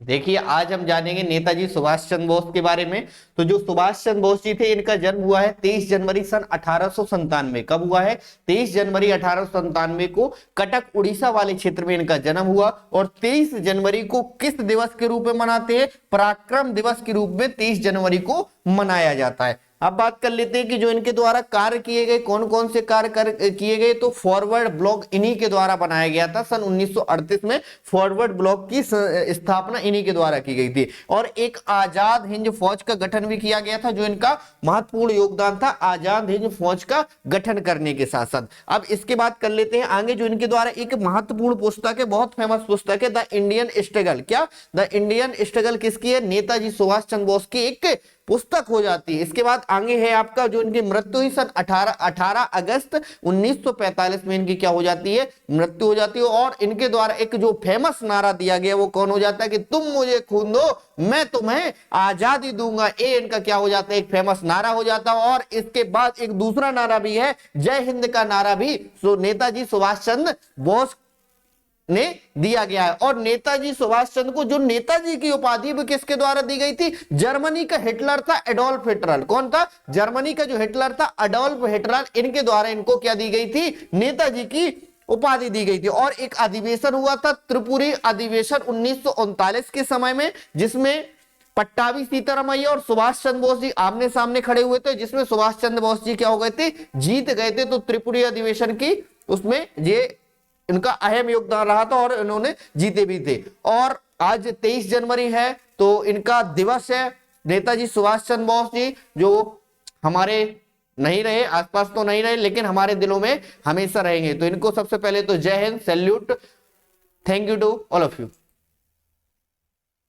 देखिए आज हम जानेंगे नेताजी सुभाष चंद्र बोस के बारे में। तो जो सुभाष चंद्र बोस जी थे, इनका जन्म हुआ है 23 जनवरी सन 1897। कब हुआ है? 23 जनवरी 1897 को कटक उड़ीसा वाले क्षेत्र में इनका जन्म हुआ। और 23 जनवरी को किस दिवस के रूप में मनाते हैं? पराक्रम दिवस के रूप में 23 जनवरी को मनाया जाता है। अब बात कर लेते हैं कि जो इनके द्वारा कार्य किए गए, कौन कौन से कार्य किए गए। तो फॉरवर्ड ब्लॉक इन्हीं के द्वारा बनाया गया था। सन 1938 में फॉरवर्ड ब्लॉक की स्थापना इन्हीं के द्वारा की गई थी। और एक आजाद हिंद फौज का गठन भी किया गया था, जो इनका महत्वपूर्ण योगदान था आजाद हिंद फौज का गठन करने के साथ साथ। अब इसके बाद कर लेते हैं आगे, जो इनके द्वारा एक महत्वपूर्ण पुस्तक है, बहुत फेमस पुस्तक है, द इंडियन स्ट्रगल। क्या? द इंडियन स्ट्रगल किसकी है? नेताजी सुभाष चंद्र बोस की एक पुस्तक हो जाती है। इसके बाद आगे है आपका जो इनकी मृत्यु हुई सन 18 अगस्त 1945 में इनकी क्या हो जाती है? मृत्यु हो जाती है। और इनके द्वारा एक जो फेमस नारा दिया गया वो कौन हो जाता है? कि तुम मुझे खून दो, मैं तुम्हें आजादी दूंगा। ये इनका क्या हो जाता है? एक फेमस नारा हो जाता है। और इसके बाद एक दूसरा नारा भी है, जय हिंद का नारा भी नेताजी सुभाष चंद्र बोस ने दिया गया है। और नेताजी सुभाष चंद्र को जो नेताजी की उपाधि भी किसके द्वारा दी गई थी? जर्मनी का हिटलर था एडोल्फ हिटलर। कौन था? जर्मनी का जो हिटलर था एडोल्फ हिटलर, इनके द्वारा इनको क्या दी गई थी? नेताजी की उपाधि दी गई थी। और एक अधिवेशन हुआ था, त्रिपुरी अधिवेशन 1939 के समय में, जिसमें पट्टाभी सीतारामैया और सुभाष चंद्र बोस जी आमने सामने खड़े हुए थे, जिसमें सुभाष चंद्र बोस जी क्या हो गए थे? जीत गए थे। तो त्रिपुरी अधिवेशन की उसमें ये इनका अहम योगदान रहा था और इन्होंने जीते भी थे। और आज 23 जनवरी है तो इनका दिवस है। नेताजी सुभाष चंद्र बोस जी जो हमारे नहीं रहे, आसपास तो नहीं रहे, लेकिन हमारे दिलों में हमेशा रहेंगे। तो इनको सबसे पहले तो जय हिंद, salute, thank you to all of you.